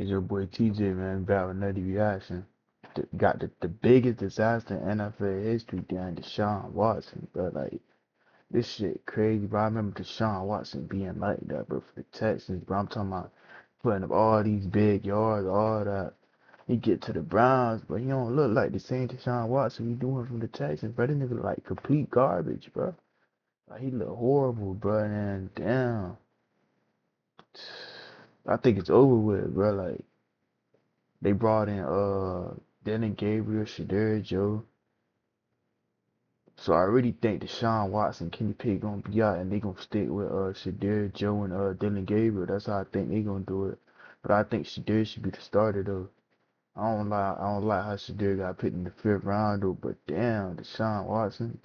It's your boy TJ, man, back with another reaction. Got the biggest disaster in NFL history during Deshaun Watson, bro. Like, this shit crazy, bro. I remember Deshaun Watson being like that, bro, for the Texans, bro. I'm talking about putting up all these big yards, all that. He get to the Browns, but he don't look like the same Deshaun Watson we doing from the Texans, bro. This nigga look like complete garbage, bro. Like, he look horrible, bro. And damn, I think it's over with, bro. Like, they brought in Dylan Gabriel, Shedeur Joe. So I really think Deshaun Watson, Kenny Pickett gonna be out and they gonna stick with Shedeur Joe and Dylan Gabriel. That's how I think they gonna do it. But I think Shedeur should be the starter though. I don't like how Shedeur got picked in the fifth round though, but damn, Deshaun Watson.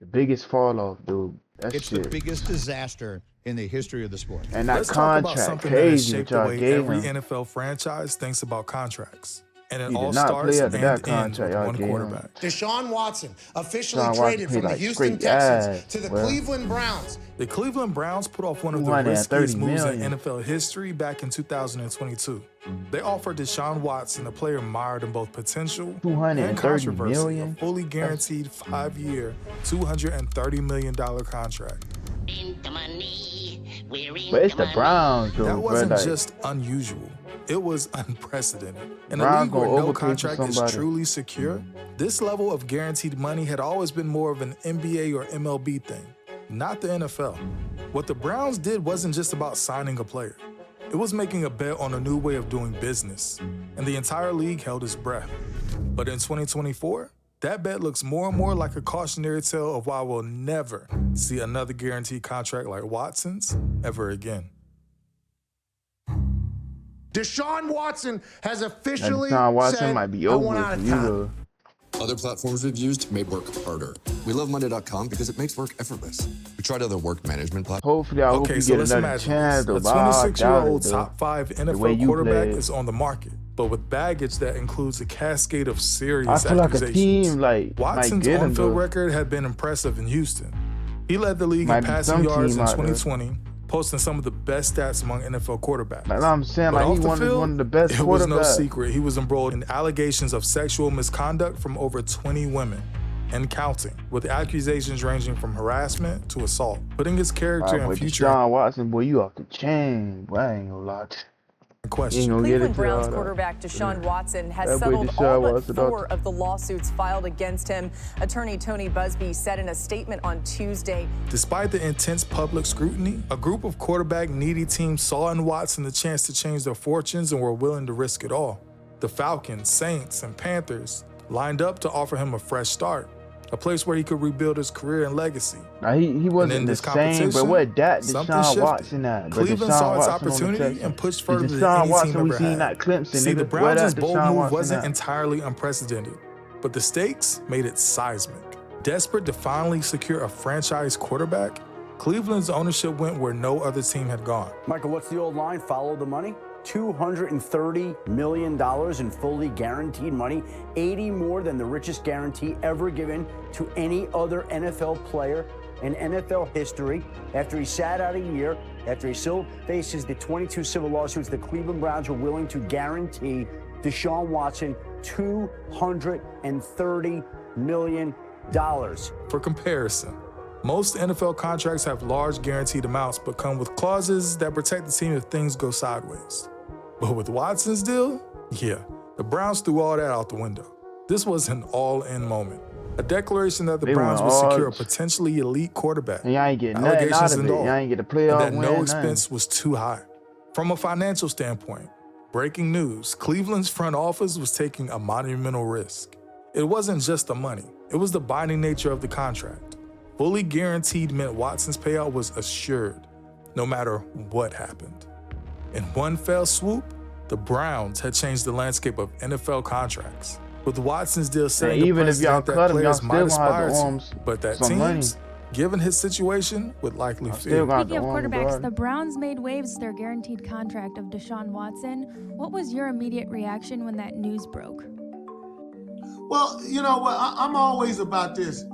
The biggest fall off, dude. That It's the shit. biggest disaster in the history of the sport. And that Let's talk about contract something that has crazy shaped what the y'all way gave every him. NFL franchise thinks about contracts. And it He all did not play starts up to and that ends contract with y'all one gave him. quarterback. Deshaun Watson officially Deshaun Watson traded played from the like Houston straight Texans ass. to the Well, Cleveland Browns. The Cleveland Browns put off one of the 230 riskiest moves in million. NFL history back in 2022. They offered Deshaun Watson, a player mired in both potential and 230 controversy, a million. fully guaranteed 5-year, $230 million contract. But it's the Browns though, That bro. wasn't Like, just unusual. It was unprecedented. In a Browns league where gonna no overpay for contract is somebody. truly secure, this level of guaranteed money had always been more of an NBA or MLB thing, not the NFL. What the Browns did wasn't just about signing a player. It was making a bet on a new way of doing business, and the entire league held its breath. But in 2024, that bet looks more and more like a cautionary tale of why we'll never see another guaranteed contract like Watson's ever again. Deshaun Watson has now officially Deshaun Watson said, might be I over want with out for of you town. though. Other platforms we've used made work harder. We love Monday.com because it makes work effortless. We tried other work management platforms. Hopefully, I hope Okay, you so get let's another imagine chance this. though. A But I doubt 26-year-old it, though. top 5 way NFL you quarterback played. is on the market, but with baggage that includes a cascade of serious I feel like a accusations. team like might Watson's get him on-field though. record had been impressive in Houston. He led the league Might in be passing some yards team in out there. 2020, posting some of the best stats among NFL quarterbacks. Like I'm saying, But like off he the one field, of the best it was no quarterbacks. secret he was embroiled in allegations of sexual misconduct from over 20 women and counting, with accusations ranging from harassment to assault, putting his character Alright, boy, and future Deshaun Watson, boy, you off the chain. Boy, I ain't gonna lie. in You ain't question. gonna get Cleveland into all Browns that. quarterback Deshaun Watson has That boy settled Deshaun all but Watson, 4 of the lawsuits filed against him. Attorney Tony Busby said in a statement on Tuesday. Despite the intense public scrutiny, a group of quarterback-needy teams saw in Watson the chance to change their fortunes and were willing to risk it all. The Falcons, Saints, and Panthers lined up to offer him a fresh start, a place where he could rebuild his career and legacy. Now he And in wasn't the this same, competition, but what that something Deshaun shifted. Watson at? But Cleveland Deshaun saw its Watson on the opportunity Texans. and pushed The further than Deshaun any Watson team we ever seen had. at Clemson. See, nigga, the where Browns' that bold Deshaun move Watson wasn't at? entirely unprecedented, but the stakes made it seismic. Desperate to finally secure a franchise quarterback, Cleveland's ownership went where no other team had gone. Michael, what's the old line? Follow the money? $230 million in fully guaranteed money, 80 more than the richest guarantee ever given to any other NFL player in NFL history. After he sat out a year, after he still faces the 22 civil lawsuits, the Cleveland Browns were willing to guarantee Deshaun Watson $230 million. For comparison, most NFL contracts have large guaranteed amounts but come with clauses that protect the team if things go sideways. But with Watson's deal, yeah, the Browns threw all that out the window. This was an all-in moment. A declaration that the They Browns would went all- secure a potentially elite quarterback. And y'all ain't getting nothing out Allegations of and it. all. Y'all ain't get a And playoff that win. no nothing. expense was too high. From a financial standpoint, breaking news, Cleveland's front office was taking a monumental risk. It wasn't just the money, it was the binding nature of the contract. Fully guaranteed meant Watson's payout was assured, no matter what happened. In one fell swoop, the Browns had changed the landscape of NFL contracts, with Watson's deal setting the even if y'all precedent that cut him, y'all players still might gonna have aspire to to, own but that some money. teams, given his situation, would likely Still fear. got Speaking the of own quarterbacks, guard. the Browns made waves with their guaranteed contract of Deshaun Watson. What was your immediate reaction when that news broke? Well, you know what? I'm always about this.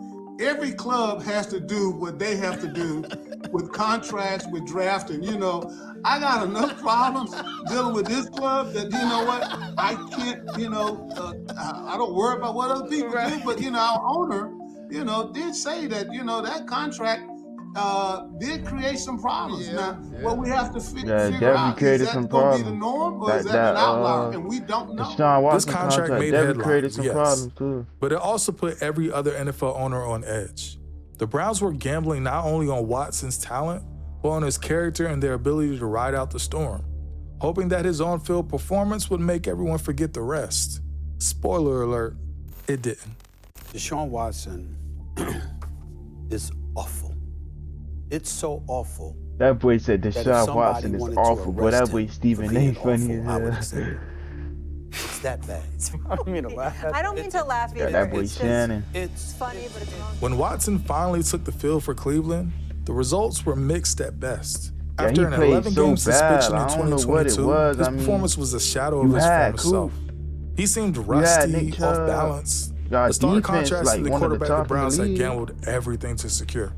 every club has to do what they have to do with contracts, with drafting. You know, I got enough problems dealing with this club that, you know what, I can't, I don't worry about what other people do, but, our owner, did say that, that contract did create some problems. Now, what we have to figure out, is that going to be the norm or is that an outlier? And we don't know. Deshaun Watson This contract made definitely created headlines, some yes, problems too. but it also put every other NFL owner on edge. The Browns were gambling not only on Watson's talent, but on his character and their ability to ride out the storm, hoping that his on-field performance would make everyone forget the rest. Spoiler alert, it didn't. Deshaun Watson is awful. It's so awful. That boy said that if Deshaun somebody Watson is wanted to awful, but that arrest boy him Stephen for A. being funny awful, I would as say hell. it's that bad. I don't mean to laugh. I don't mean to laugh either. That boy It's just Shannon. It's funny, but it's wrong. When Watson finally took the field for Cleveland, the results were mixed at best. Yeah, After he an played 11-game so bad. suspension in I don't know what it 2022, was. his I mean, performance was a shadow you of his had former Coop. self. He seemed had rusty, Nick off Chubb. balance. Y'all The stark defense, contrast like, to the one of the quarterback top the in the Browns had league. gambled everything to secure.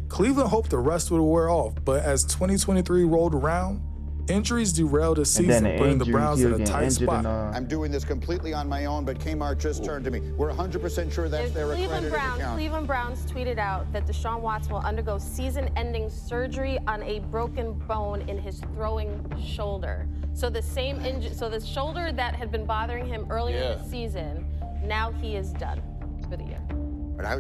Cleveland hoped the rust would wear off, but as 2023 rolled around, injuries derailed his And then season, the putting the injuries, Browns he in was a getting tight injured spot. and I'm doing this completely on my own, but Kmart just turned to me. We're 100% sure that's their accredited account. Cleveland Browns tweeted out that Deshaun Watson will undergo season-ending surgery on a broken bone in his throwing shoulder. So the same so the shoulder that had been bothering him earlier in the season, now he is done for the year. That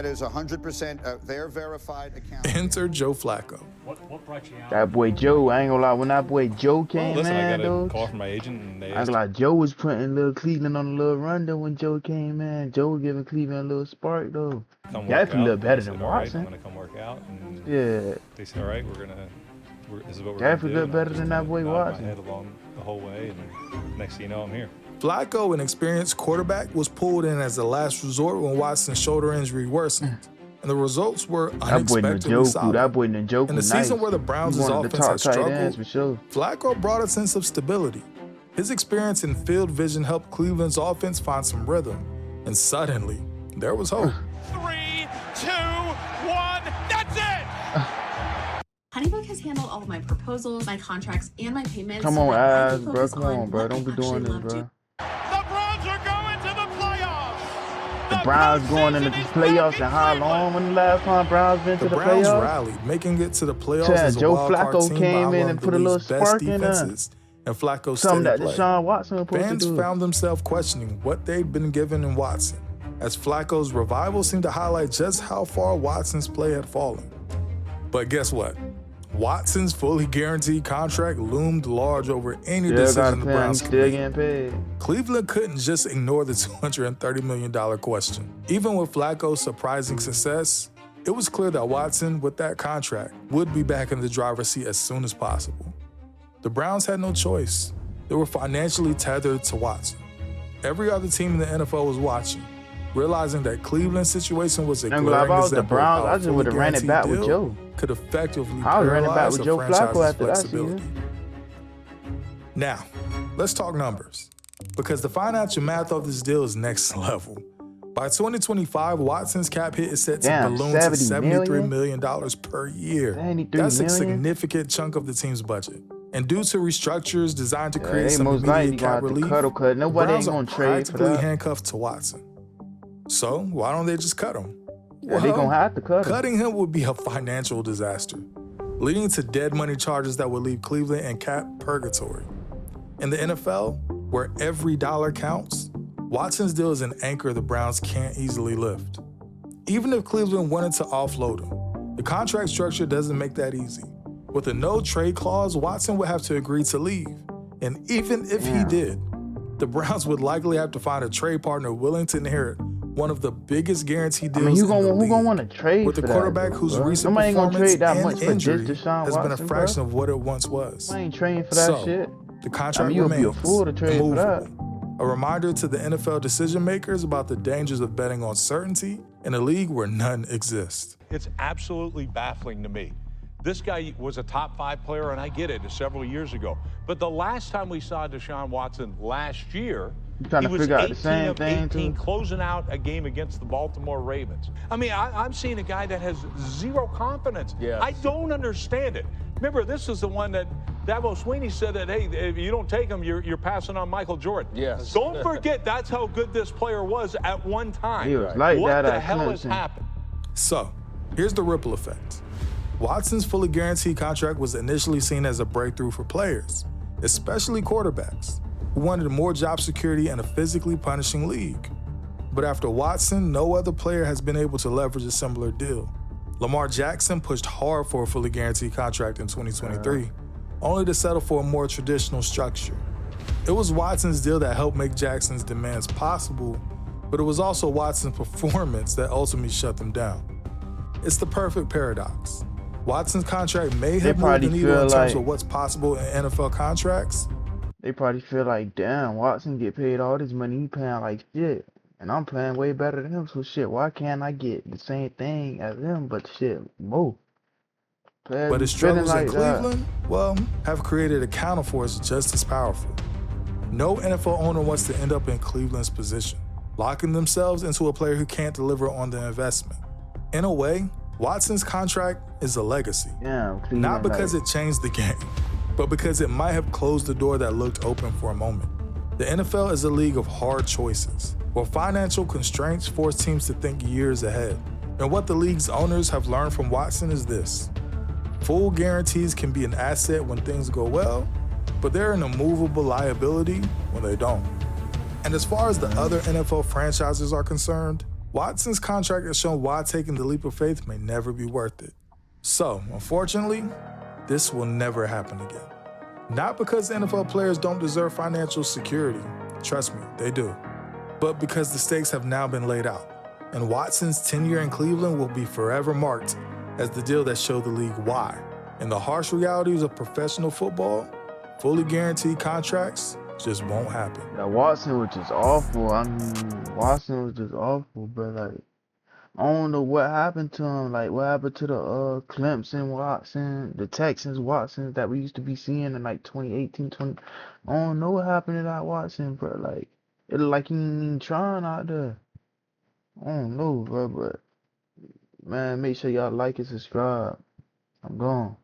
is 100% their verified account. Enter Joe Flacco. What brought you out? That boy Joe, I ain't gonna lie, when that boy Joe came, Listen, man, I got a dude, call from my agent, and they I was like, Joe was putting little Cleveland on a little run though when Joe came, man. Joe was giving Cleveland a little spark though. Definitely look better than Watson. I'm gonna come work out. And Yeah. They said, all right, this is what we're Definitely gonna look do. better than that boy Watson. My head along the whole way, and next thing you know, I'm here. Flacco, an experienced quarterback, was pulled in as a last resort when Watson's shoulder injury worsened, and the results were unexpectedly solid. That boy Njoku, In the season where the Browns' offense had struggled, Flacco brought a sense of stability. His experience in field vision helped Cleveland's offense find some rhythm, and suddenly, there was hope. 3, 2, 1, that's it! HoneyBook has handled all of my proposals, my contracts, and my payments. Come on, Az, bro. Come on, bro. Don't be doing this, bro. The Browns are going to the playoffs! The Browns going into the playoffs, and how long? When the last time Browns been to the The Browns playoffs? rallied, making it to the playoffs Yeah, as a Joe wild card Flacco team came by in one and of put the a little league's best spark in there. defenses, and Flacco Something that steady play. Deshaun Watson was supposed Fans to do. found themselves questioning what they'd been given in Watson, as Flacco's revival seemed to highlight just how far Watson's play had fallen. But guess what? Watson's fully guaranteed contract loomed large over any decision the Browns could still make. getting paid. Cleveland couldn't just ignore the $230 million question. Even with Flacco's surprising success, it was clear that Watson, with that contract, would be back in the driver's seat as soon as possible. The Browns had no choice. They were financially tethered to Watson. Every other team in the NFL was watching, realizing that Cleveland's situation was a And glaring if I was the example of Browns, how I just would have ran it fully back with guaranteed Joe. deal could effectively I was running back paralyze with a Joe Flacco franchise's after that flexibility. season. Now, let's talk numbers, because the financial math of this deal is next level. By 2025, Watson's cap hit is set to Damn, balloon to $70 $73 million per year. That's a significant chunk of the team's budget. And due to restructures designed to create they some most likely immediate cap gonna have to relief, cut him, 'cause nobody Browns ain't are gonna trade for practically that. handcuffed to Watson. So why don't they just cut him? Yeah, they gonna have to cut him. Cutting him would be a financial disaster, leading to dead money charges that would leave Cleveland in cap purgatory. In the NFL, where every dollar counts, Watson's deal is an anchor the Browns can't easily lift. Even if Cleveland wanted to offload him, the contract structure doesn't make that easy. With a no-trade clause, Watson would have to agree to leave. And even if he did, the Browns would likely have to find a trade partner willing to inherit one of the biggest guaranteed deals I mean, in the who league. gonna want to trade With for the that, quarterback though, whose bro? recent Somebody ain't gonna performance trade that and much for injury just Deshaun has been a Watson, fraction bro. of what it once was. I ain't trading for that So, shit. the contract you'll be a remains fool to trade for that. immovable. A reminder to the NFL decision makers about the dangers of betting on certainty in a league where none exist. It's absolutely baffling to me This guy was a top 5 player, and I get it, several years ago. But the last time we saw Deshaun Watson last year, he was 18 of 18, closing out a game against the Baltimore Ravens. I mean, I'm seeing a guy that has zero confidence. Yes. I don't understand it. Remember, this is the one that Dabo Swinney said that, hey, if you don't take him, you're passing on Michael Jordan. Yes. Don't forget that's how good this player was at one time. He was like what that the at hell has Clemson. happened? So, here's the ripple effect. Watson's fully guaranteed contract was initially seen as a breakthrough for players, especially quarterbacks, who wanted more job security in a physically punishing league. But after Watson, no other player has been able to leverage a similar deal. Lamar Jackson pushed hard for a fully guaranteed contract in 2023, only to settle for a more traditional structure. It was Watson's deal that helped make Jackson's demands possible, but it was also Watson's performance that ultimately shut them down. It's the perfect paradox. Watson's contract may have moved the needle in terms of what's possible in NFL contracts. They probably feel like, damn, Watson get paid all this money, he playing like shit. And I'm playing way better than him, so shit, why can't I get the same thing as him, but shit, more? But his struggles in Cleveland, well, have created a counterforce just as powerful. No NFL owner wants to end up in Cleveland's position, locking themselves into a player who can't deliver on the investment. In a way, Watson's contract is a legacy. Not because it changed the game, but because it might have closed the door that looked open for a moment. The NFL is a league of hard choices, where financial constraints force teams to think years ahead. And what the league's owners have learned from Watson is this: full guarantees can be an asset when things go well, but they're an immovable liability when they don't. And as far as the other NFL franchises are concerned, Watson's contract has shown why taking the leap of faith may never be worth it. So, unfortunately, this will never happen again. Not because NFL players don't deserve financial security, trust me, they do, but because the stakes have now been laid out, and Watson's tenure in Cleveland will be forever marked as the deal that showed the league why, in the harsh realities of professional football, fully guaranteed contracts just won't happen. Now, Watson was just awful. I mean, Watson was just awful, but like, I don't know what happened to him. Like, what happened to the Clemson Watson, the Texans Watsons that we used to be seeing in like 2018, I don't know what happened to that Watson, bro. Like, it looked like he ain't even trying out there. I don't know, bro, but man, make sure y'all like and subscribe. I'm gone.